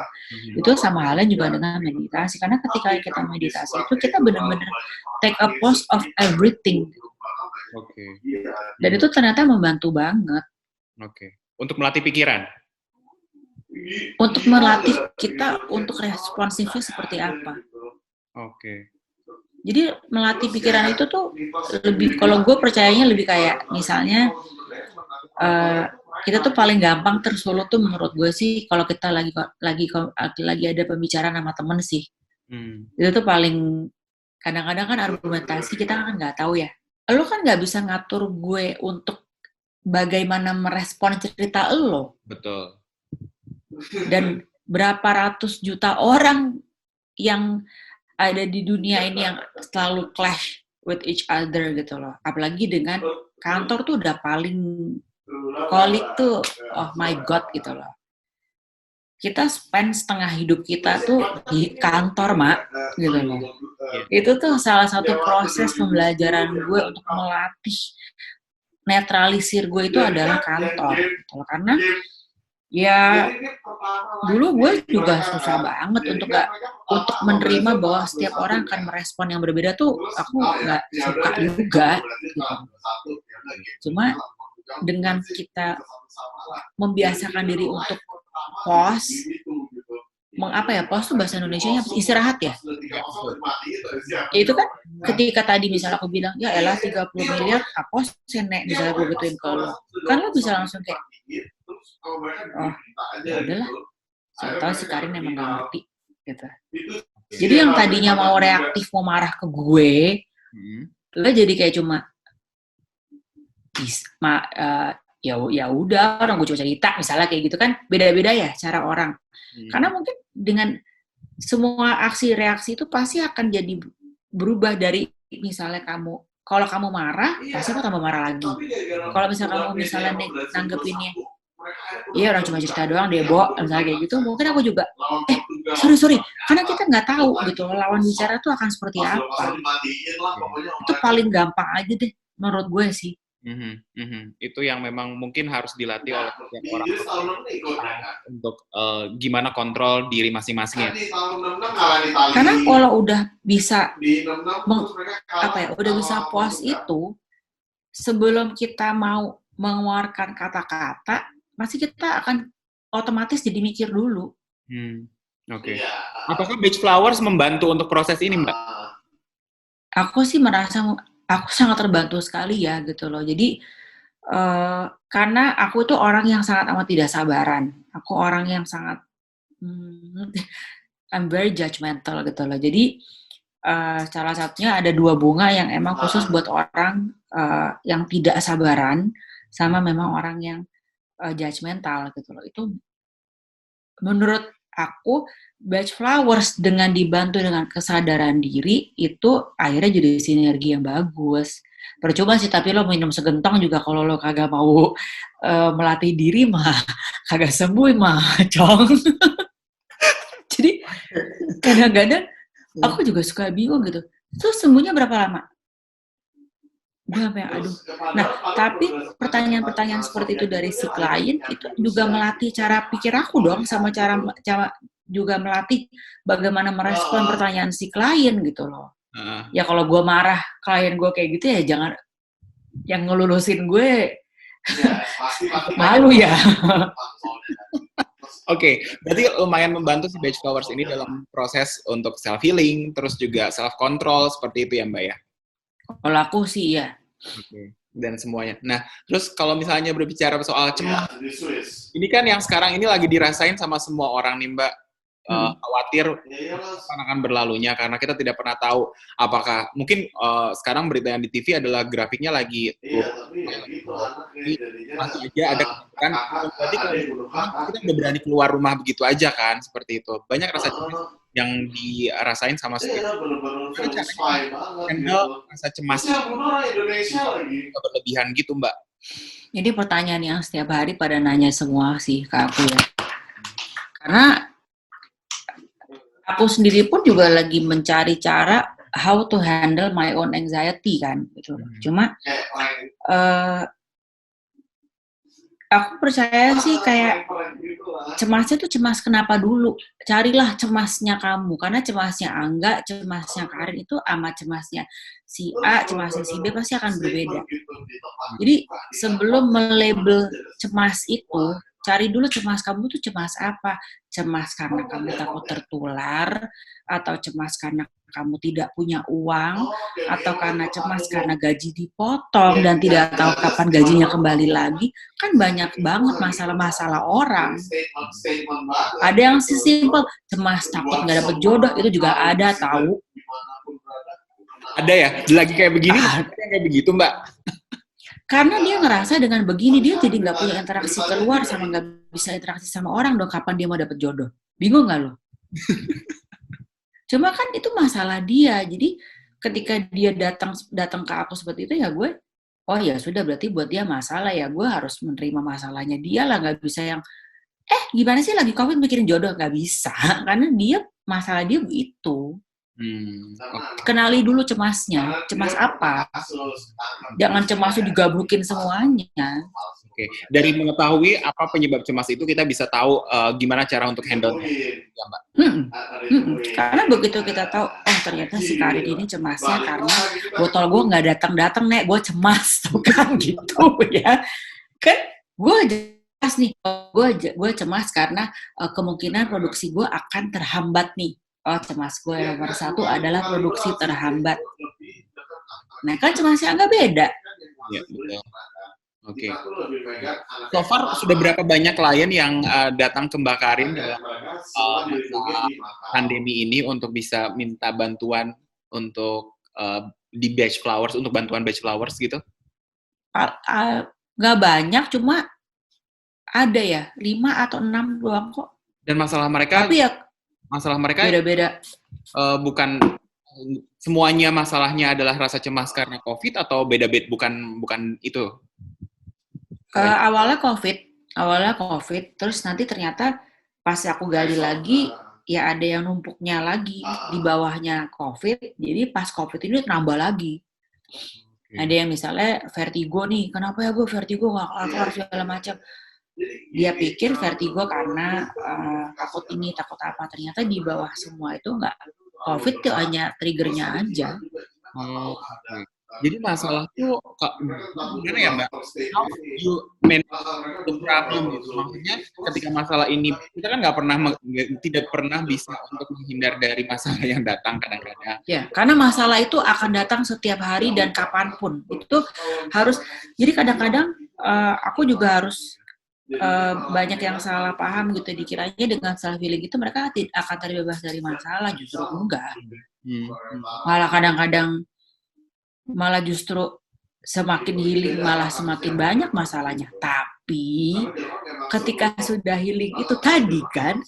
Itu sama halnya juga dengan meditasi. Karena ketika kita meditasi itu kita benar-benar take a pause of everything. Dan itu ternyata membantu banget. Untuk melatih pikiran? Untuk melatih kita untuk responsifnya seperti apa. Jadi melatih pikiran itu tuh lebih, kalau gue percayanya lebih kayak misalnya kita tuh paling gampang tersulut tuh menurut gue sih kalau kita lagi ada pembicaraan sama temen sih. Itu tuh paling, kadang-kadang kan argumentasi kita kan nggak tahu ya. Lo kan nggak bisa ngatur gue untuk bagaimana merespon cerita lo. Betul. Dan berapa ratus juta orang yang ada di dunia ini yang selalu clash with each other gitu loh. Apalagi dengan kantor tuh udah paling kolik tuh, oh my god gitu loh. Kita spend setengah hidup kita tuh di kantor, Mak, gitu loh. Itu tuh salah satu proses pembelajaran gue untuk melatih netralisir gue itu adalah kantor gitu loh. Karena ya dulu gue juga susah banget untuk menerima bahwa setiap orang akan merespon yang berbeda tuh aku nggak suka juga gitu. Cuma dengan kita membiasakan diri untuk pause, pause tuh bahasa Indonesianya istirahat ya. Itu kan ketika tadi misalnya aku bilang ya elah 30 miliar apa sih nek, misalnya gue gituin ke lo, kan lo bisa langsung kayak oh ya udahlah, saya tahu si Karin emang gak ngerti gitu. Jadi yang tadinya mau reaktif, mau marah ke gue, lo jadi kayak cuma ya udah, orang gue cuma cerita misalnya kayak gitu kan. Beda-beda ya cara orang. Karena mungkin dengan semua aksi reaksi itu pasti akan jadi berubah dari misalnya kalau kamu marah, pasti kamu tambah marah lagi. Kalau misalnya kamu misalnya nanggepinnya iya orang cuma cerita doang deh, Bo, misalnya kayak gitu, mungkin aku juga sorry, karena kita nggak tahu gitu lawan bicara tuh akan seperti apa. Itu paling gampang aja deh menurut gue sih. Itu yang memang mungkin harus dilatih oleh setiap orang untuk gimana kontrol diri masing-masing ya. Karena kalau udah bisa udah bisa puas itu, sebelum kita mau mengeluarkan kata-kata, pasti kita akan otomatis jadi mikir dulu. Oke. Apakah Beach Flowers membantu untuk proses ini, Mbak? Aku sih merasa aku sangat terbantu sekali ya gitu loh. Jadi karena aku tuh orang yang sangat amat tidak sabaran. Aku orang yang sangat I'm very judgmental gitu loh. Jadi salah satunya ada 2 bunga yang emang khusus buat orang yang tidak sabaran sama memang orang yang judgmental gitu loh. Itu menurut aku Beach Flowers dengan dibantu dengan kesadaran diri itu akhirnya jadi sinergi yang bagus. Percuma sih tapi lo minum segentong juga kalau lo kagak mau melatih diri mah kagak sembuh mah, Cong. Jadi kadang-kadang aku juga suka bingung gitu. Terus sembuhnya berapa lama? Gue sampai aduh. Nah, tapi pertanyaan-pertanyaan seperti itu dari si klien itu juga melatih cara pikir aku dong sama cara juga melatih bagaimana merespon pertanyaan si klien gitu loh. Ya kalau gue marah klien gue kayak gitu ya jangan yang ngelulusin gue malu ya. Oke, berarti lumayan membantu si Beach Flowers ini dalam proses untuk self healing, terus juga self control seperti itu ya Mbak ya. Kalau aku sih ya. Oke. Dan semuanya. Nah, terus kalau misalnya berbicara soal cemas, ini kan yang sekarang ini lagi dirasain sama semua orang nih Mbak. Khawatir akan berlalunya karena kita tidak pernah tahu apakah mungkin sekarang berita yang di TV adalah grafiknya lagi masih aja ada kan berarti kalau kita udah berani keluar rumah begitu aja kan seperti itu banyak rasa cemas yang dirasain sama setiap handle rasa cemas berlebihan gitu Mbak. Jadi pertanyaan yang setiap hari pada nanya semua sih ke aku ya karena aku sendiri pun juga lagi mencari cara how to handle my own anxiety kan gitu. Cuma aku percaya sih kayak cemasnya tuh cemas kenapa dulu. Carilah cemasnya kamu karena cemasnya Angga, cemasnya Karin itu sama cemasnya si A, cemasnya si B pasti akan berbeda. Jadi sebelum melabel cemas itu cari dulu cemas kamu tuh cemas apa? Cemas karena kamu takut tertular, atau cemas karena kamu tidak punya uang, atau karena cemas karena gaji dipotong dan tidak tahu kapan gajinya kembali lagi. Kan banyak banget masalah-masalah orang. Ada yang simpel, cemas takut nggak dapet jodoh, itu juga ada tahu. Ada ya? Lagi kayak begini, kayak begitu Mbak? Karena dia ngerasa dengan begini dia jadi nggak punya interaksi keluar sama nggak bisa interaksi sama orang dong kapan dia mau dapet jodoh. Bingung nggak lo? Cuma kan itu masalah dia. Jadi ketika dia datang ke aku seperti itu ya gue, oh ya sudah berarti buat dia masalah ya gue harus menerima masalahnya dia lah nggak bisa yang gimana sih lagi COVID mikirin jodoh nggak bisa karena dia masalah dia begitu. Kenali dulu cemasnya, cemas apa? Jangan cemasnya digabrukin semuanya. Oke, dari mengetahui apa penyebab cemas itu kita bisa tahu gimana cara untuk handle ya, Mbak. Karena begitu kita tahu, ternyata si Karin ini cemasnya karena botol gue nggak datang, Nek, gue cemas, tuh kan gitu ya. Kan gue jelas nih, gue cemas karena kemungkinan produksi gue akan terhambat nih. Cemas gue nomor 1 adalah produksi terhambat. Nah kan cemasnya nggak beda. Ya, betul. Oke. So far sudah berapa banyak klien yang datang ke Mbak Karin dalam pandemi ini untuk bisa minta bantuan untuk di Beach Flowers, untuk bantuan Beach Flowers gitu? Nggak banyak, cuma ada ya 5 atau 6 doang kok. Dan masalah mereka? Tapi ya masalah mereka beda-beda. Bukan semuanya masalahnya adalah rasa cemas karena COVID atau beda-beda bukan itu? Awalnya COVID, terus nanti ternyata pas aku gali lagi ya ada yang numpuknya lagi di bawahnya COVID, jadi pas COVID ini nambah lagi. Ada yang misalnya vertigo nih, kenapa ya gue vertigo nggak kelar segala macam. Dia pikir vertigo karena takut ini, takut apa. Ternyata di bawah semua itu nggak, COVID tuh hanya triggernya aja. Oh, okay. Jadi masalah tuh gimana ya Mbak? How you manage the problem gitu. Maksudnya ketika masalah ini kita kan tidak pernah bisa untuk menghindar dari masalah yang datang kadang-kadang. Ya, karena masalah itu akan datang setiap hari dan kapanpun. Itu harus. Jadi kadang-kadang aku juga harus banyak yang salah paham gitu, dikiranya dengan self healing itu mereka akan terbebas dari masalah, justru enggak. Malah kadang-kadang malah justru semakin healing malah semakin banyak masalahnya. Tapi ketika sudah healing itu tadi kan,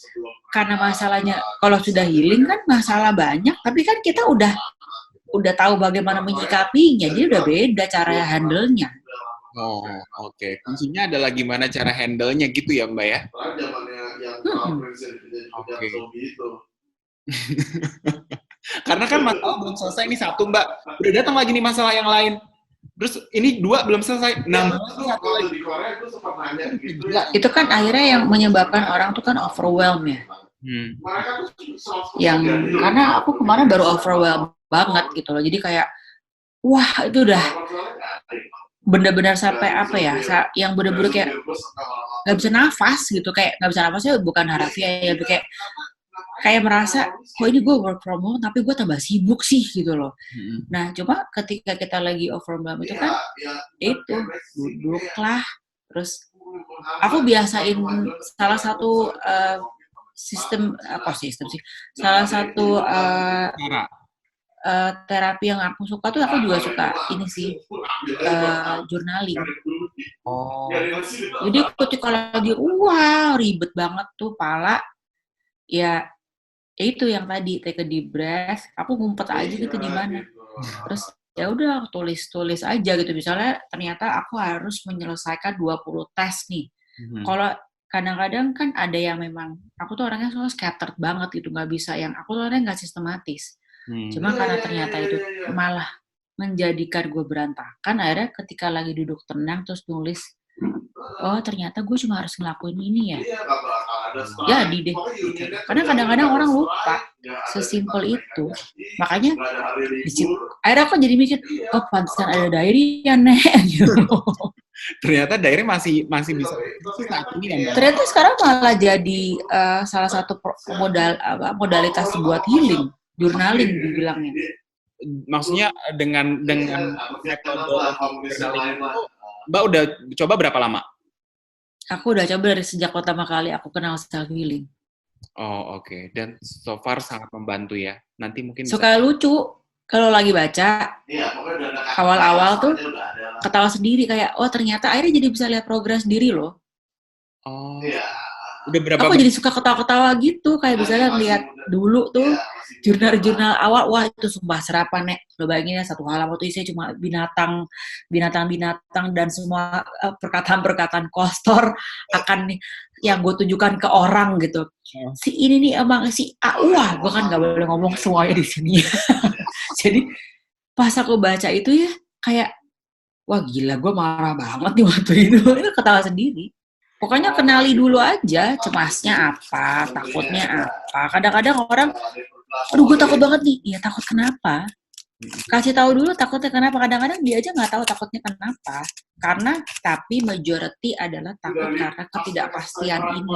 karena masalahnya kalau sudah healing kan masalah banyak, tapi kan kita udah tahu bagaimana menyikapinya, jadi udah beda cara handle-nya. Oh, oke. Kuncinya adalah gimana cara handle-nya gitu ya, Mbak ya? Oke. Karena kan masalah belum selesai nih satu, Mbak. Udah datang lagi nih masalah yang lain. Terus ini 2 belum selesai. Nambah lagi satu lagi. Itu kan akhirnya yang menyebabkan orang tuh kan overwhelm ya. Yang karena aku kemarin baru overwhelm banget gitu loh. Jadi kayak wah itu udah benar-benar sampai apa ya, yang benar-benar kayak nggak bisa nafas gitu, kayak nggak bisa nafasnya bukan harafiah ya, kayak merasa kok ini gue work from home tapi gue tambah sibuk sih gitu loh. Nah cuma ketika kita lagi overwhelm itu kan itu duduklah, terus aku biasain salah satu sistem sih, salah satu terapi yang aku suka tuh, aku juga suka ini sih, journaling. Oh. Jadi ketika lagi ribet banget tuh pala, ya itu yang tadi take a deep breath, aku ngumpet aja gitu di mana. Terus ya udah tulis aja gitu. Misalnya ternyata aku harus menyelesaikan 20 tes nih. Kalau kadang-kadang kan ada yang memang aku tuh orangnya soalnya scattered banget gitu, nggak bisa yang aku tuh orangnya nggak sistematis. Cuma karena ternyata itu malah menjadikan gue berantakan, akhirnya ketika lagi duduk tenang terus nulis, oh ternyata gue cuma harus ngelakuin ini ya. Jadi deh. Karena kadang-kadang orang lupa sesimpel itu. Makanya akhirnya aku jadi mikir, oh pantesan ada diary ya Nek. Ternyata diary masih bisa saat ini ya. Ternyata sekarang malah jadi salah satu modalitas buat healing. Journaling dibilangnya. Maksudnya dengan metode journaling itu, Mbak udah coba berapa lama? Aku udah coba dari sejak pertama kali aku kenal self healing. Oh oke. Dan so far sangat membantu ya. Nanti mungkin suka lucu kalau lagi baca. Awal-awal tuh ketawa sendiri kayak ternyata akhirnya jadi bisa lihat progres diri loh. Oh. Udah berapa? Aku jadi suka ketawa-ketawa gitu, kayak misalnya lihat dulu tuh jurnal awal, wah itu sumpah serapan Nek. Lo bayangin ya, satu halaman tuh isinya cuma binatang dan semua perkataan-perkataan kotor akan yang gue tunjukkan ke orang gitu. Si ini nih emang si A, wah gue kan gak boleh ngomong semuanya di sini. Jadi pas aku baca itu ya kayak, wah gila gue marah banget nih waktu itu ketawa sendiri. Pokoknya kenali dulu aja cemasnya apa, takutnya apa. Kadang-kadang orang, aduh gue takut banget nih. Iya takut kenapa? Kasih tahu dulu takutnya kenapa. Kadang-kadang dia aja nggak tahu takutnya kenapa. Tapi majority adalah takut karena ketidakpastian ini.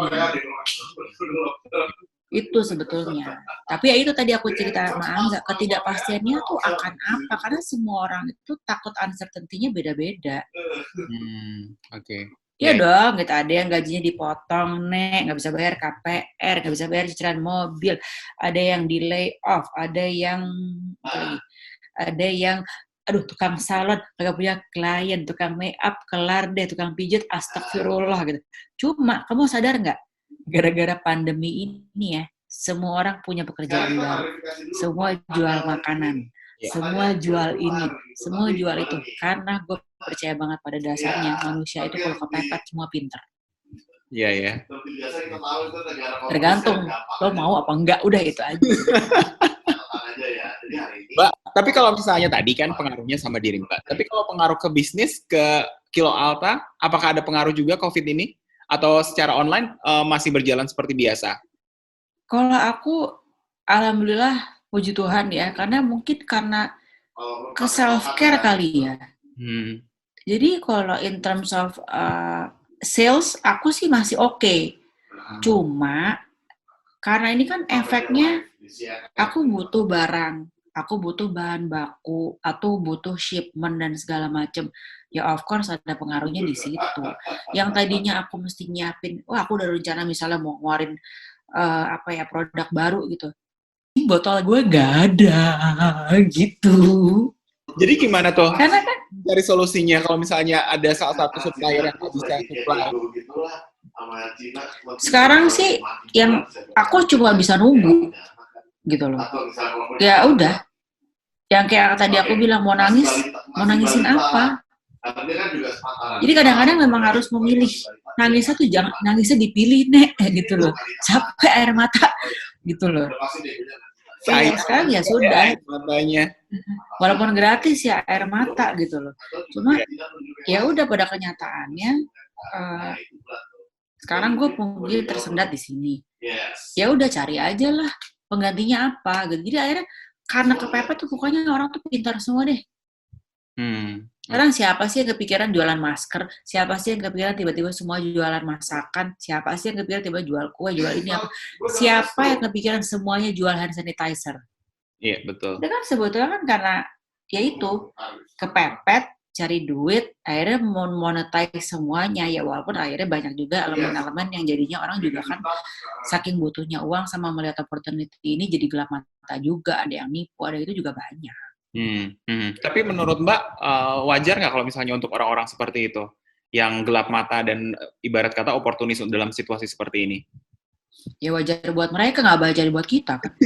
Itu sebetulnya. Tapi ya itu tadi aku cerita sama Angga, ketidakpastiannya tuh akan apa? Karena semua orang itu takut uncertainty-nya beda-beda. Oke. Iya dong, gitu. Ada yang gajinya dipotong, Nek, nggak bisa bayar KPR, nggak bisa bayar cicilan mobil, ada yang di lay off, ada yang tukang salon, nggak punya klien, tukang make up, kelar deh, tukang pijat, astagfirullah gitu. Cuma, kamu sadar nggak? Gara-gara pandemi ini ya, semua orang punya pekerjaan baru, semua jual makanan, semua jual ini, semua jual itu, karena gue percaya banget pada dasarnya manusia itu kalau kepepet semua pinter. Iya ya. Tergantung lo mau apa enggak, udah itu aja. Mbak, tapi kalau misalnya tadi kan pengaruhnya sama diri Mbak, tapi kalau pengaruh ke bisnis, ke Kilo Alta, apakah ada pengaruh juga COVID ini? Atau secara online masih berjalan seperti biasa? Kalau aku, alhamdulillah, puji Tuhan ya, karena mungkin karena ke self-care kali ya. Hmm. Jadi kalau in terms of sales, aku sih masih oke. Cuma, karena ini kan efeknya, aku butuh barang, aku butuh bahan baku, atau butuh shipment dan segala macam. Ya of course ada pengaruhnya di situ. Yang tadinya aku mesti nyiapin, wah aku udah rencana misalnya mau ngeluarin produk baru gitu. Botol gue gak ada gitu. Jadi gimana tuh Karena kan dari solusinya kalau misalnya ada salah satu supplier yang nggak bisa supply? sekarang sih yang aku cuma bisa nunggu gitu loh. Ya udah, yang kayak tadi aku bilang mau nangis, mau nangisin apa? Jadi kadang-kadang memang harus memilih. Nangisnya tuh jangan nangisnya dipilih nek gitu loh. Sampai air mata gitu loh. Iya, sekarang ya sudah. Matanya. Walaupun gratis ya air mata gitu loh. Cuma ya udah pada kenyataannya sekarang gue mungkin tersendat di sini. Ya udah cari aja lah penggantinya apa gitu. Jadi akhirnya karena kepepet tuh pokoknya orang tuh pintar semua deh. Sekarang siapa sih yang kepikiran jualan masker? Siapa sih yang kepikiran tiba-tiba semua jualan masakan? Siapa sih yang kepikiran tiba-tiba jual kue, jual ini apa? Siapa yang kepikiran semuanya jual hand sanitizer? Iya, betul. Itu kan sebetulnya kan karena ya itu kepepet, cari duit, akhirnya monetize semuanya ya walaupun akhirnya banyak juga elemen-elemen yang jadinya orang juga kan saking butuhnya uang sama melihat opportunity ini jadi gelap mata juga, ada yang nipu, ada itu juga banyak. Tapi menurut Mbak, wajar nggak kalau misalnya untuk orang-orang seperti itu, yang gelap mata dan ibarat kata oportunis dalam situasi seperti ini? Ya wajar buat mereka, nggak wajar buat kita kan.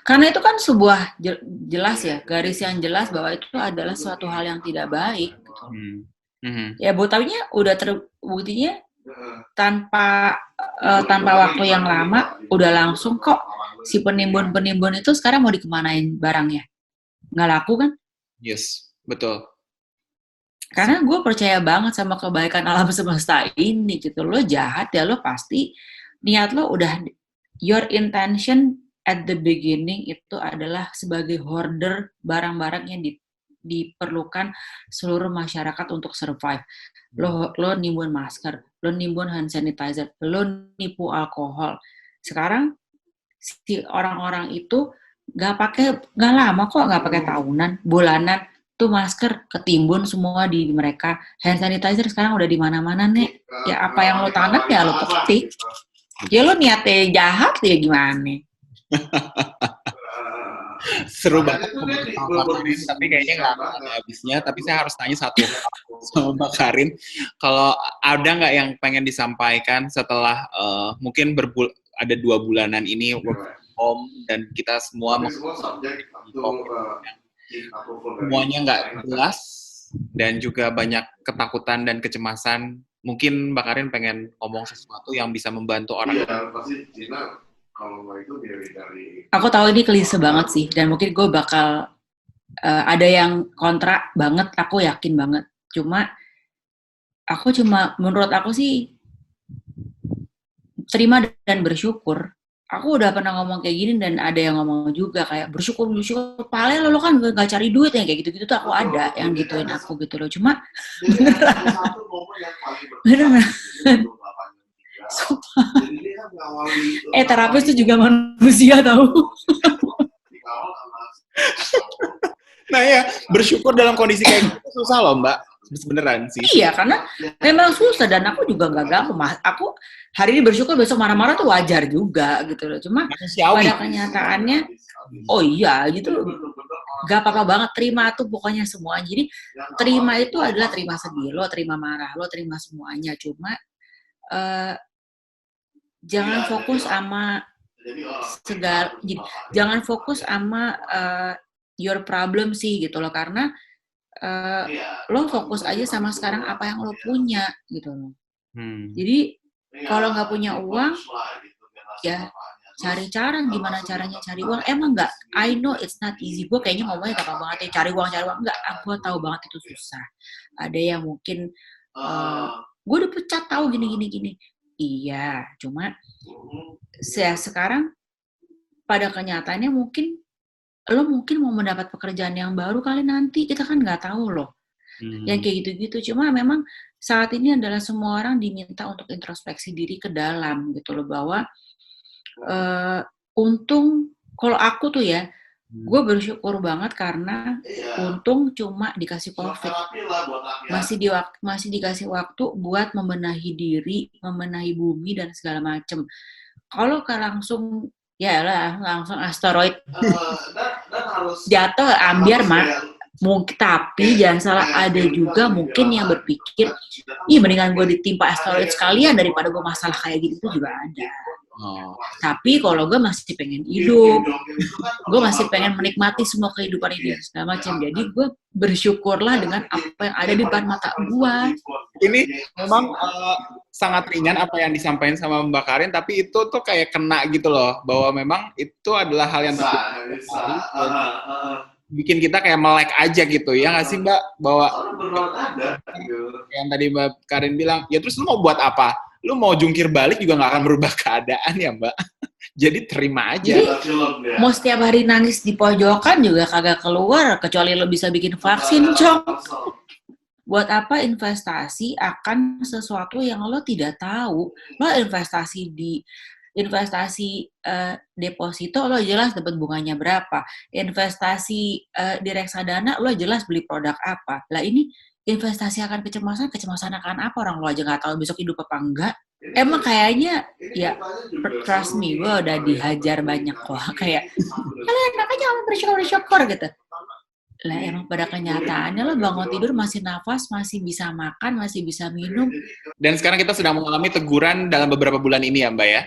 Karena itu kan sebuah jelas ya, garis yang jelas bahwa itu adalah suatu hal yang tidak baik. Gitu. Ya tahunya udah terbuktinya tanpa waktu yang lama, udah langsung kok si penimbun-penimbun itu sekarang mau dikemanain barangnya. Nggak laku kan? Yes, betul. Karena gue percaya banget sama kebaikan alam semesta ini gitu. Lo jahat ya lo pasti niat lo udah, your intention at the beginning itu adalah sebagai hoarder barang-barang yang diperlukan seluruh masyarakat untuk survive. Lo nimbun masker, lo nimbun hand sanitizer, lo nipu alkohol. Sekarang si orang-orang itu nggak lama kok, nggak pakai tahunan, bulanan tuh masker ketimbun semua di mereka. Hand sanitizer sekarang udah di mana-mana nek. Ya apa yang lo tanam ya lo petik. Ya lo niatnya jahat ya gimana? Seru banget tapi kayaknya nggak ada habisnya. Tapi saya harus tanya satu sama Mbak Karin, kalau ada nggak yang pengen disampaikan setelah mungkin ada 2 bulanan ini work from home dan kita semua semuanya nggak jelas dan juga banyak ketakutan dan kecemasan. Mungkin Mbak Karin pengen ngomong sesuatu yang bisa membantu orang. Aku tahu ini klise banget sih, dan mungkin gue bakal ada yang kontra banget, aku yakin banget. Menurut aku sih, terima dan bersyukur. Aku udah pernah ngomong kayak gini dan ada yang ngomong juga kayak bersyukur, paling lo kan gak cari duit ya kayak gitu-gitu tuh aku ada yang gituin aku gitu loh. Cuma beneran terapis itu juga manusia tahu. Nah ya, bersyukur dalam kondisi kayak gitu susah loh Mbak. Beneran sih. Iya, karena memang susah dan aku juga gak gampang. Aku hari ini bersyukur, besok marah-marah tuh wajar juga gitu loh. Cuma pada kenyataannya, oh iya gitu, gak apa-apa banget, terima tuh pokoknya semua. Jadi terima itu adalah terima sedih lo, terima marah lo, terima semuanya. Cuma jangan fokus sama jangan fokus sama your problem sih gitu loh, karena lo fokus aja sama sekarang apa yang lo punya gitu loh. Jadi kalau nggak punya uang ya cari cara gimana caranya cari uang. Emang nggak, I know it's not easy. Gue kayaknya ngomongnya gampang banget ya, cari uang. Enggak, gue tahu banget itu susah. Ada yang mungkin gue udah pecat tahu gini. Iya, cuma sekarang pada kenyataannya mungkin lo mau mendapat pekerjaan yang baru kali nanti, kita kan nggak tahu loh. Yang kayak gitu-gitu. Cuma memang saat ini adalah semua orang diminta untuk introspeksi diri ke dalam gitu loh, bahwa untung kalau aku tuh ya, gue bersyukur banget karena untung cuma dikasih COVID, masih dikasih waktu buat membenahi diri, membenahi bumi dan segala macem. Kalau langsung langsung asteroid jatuh ambiar mungkin, tapi jangan salah, ada juga mungkin yang berpikir, mendingan gue ditimpa asteroid sekalian daripada gue masalah kayak gitu juga ada. Tapi kalau gue masih pengen hidup, gue masih pengen menikmati semua kehidupan ini segala macam. Jadi gue bersyukurlah dengan apa yang ada di depan mata gue. Ini memang sangat ringan apa yang disampaikan sama Mbak Karin, tapi itu tuh kayak kena gitu loh, bahwa memang itu adalah hal yang bikin kita kayak melek aja gitu, ya nggak sih Mbak? Bahwa yang tadi Mbak Karin bilang, ya terus lu mau buat apa? Lu mau jungkir balik juga nggak akan berubah keadaan ya Mbak. Jadi terima aja. Jadi mau setiap hari nangis di pojokan juga kagak keluar, kecuali lo bisa bikin vaksin, Cong. Buat apa investasi akan sesuatu yang lo tidak tahu? Lo investasi deposito lo jelas dapat bunganya berapa. Investasi di reksadana lo jelas beli produk apa. Lah ini investasi akan kecemasan akan apa, orang lo aja nggak tahu besok hidup apa enggak. Emang kayaknya ya trust me, gue udah dihajar banyak kok kayak kalian makanya bersyukur gitu. Lah emang pada kenyataannya lo bangun tidur masih nafas, masih bisa makan, masih bisa minum. Dan sekarang kita sedang mengalami teguran dalam beberapa bulan ini ya Mbak ya?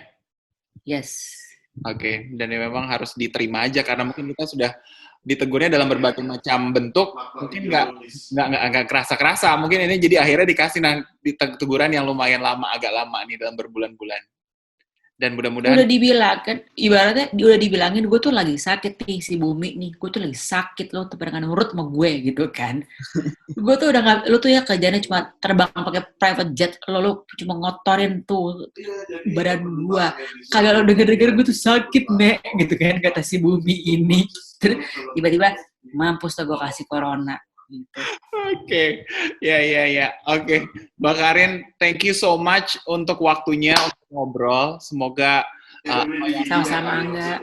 Yes. Oke, dan ya memang harus diterima aja karena mungkin kita sudah ditegurnya dalam berbagai macam bentuk, mungkin nggak kerasa, mungkin ini jadi akhirnya dikasih teguran yang lumayan lama, agak lama nih dalam berbulan-bulan. Dan mudah-mudahan udah dibilang kan, ibaratnya udah dibilangin gue tuh lagi sakit nih si bumi nih, gue tuh lagi sakit, lo tuh pada nurut sama gue gitu kan. Gue tuh udah nggak, lo tuh ya kerjanya cuma terbang pakai private jet, lo cuma ngotorin tuh badan gue, kagak lo denger gue tuh sakit nek gitu kan, kata si bumi ini. Terus tiba-tiba mampus tuh gue kasih corona gitu. Oke. Ya. Oke. Mbak Karin, thank you so much untuk waktunya untuk ngobrol. Semoga sama-sama Angga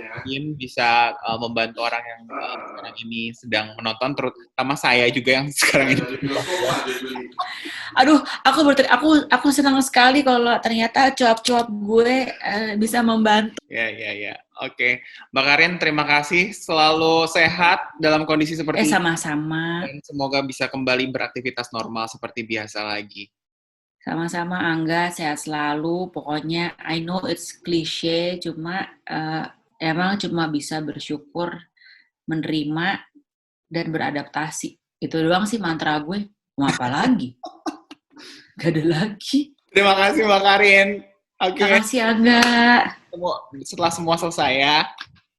bisa membantu orang yang sekarang ini sedang menonton, terutama saya juga yang sekarang ini. Aduh, aku senang sekali kalau ternyata cuap-cuap gue bisa membantu. Ya. Oke. Mbak Karin, terima kasih. Selalu sehat dalam kondisi seperti ini. Sama-sama. Dan semoga bisa kembali beraktivitas normal seperti biasa lagi. Sama-sama Angga, sehat selalu. Pokoknya I know it's cliche, cuma emang cuma bisa bersyukur, menerima, dan beradaptasi. Itu doang sih mantra gue. Mau apa lagi? Gak ada lagi. Terima kasih Mbak Karin. Terima kasih Angga. Setelah semua selesai ya.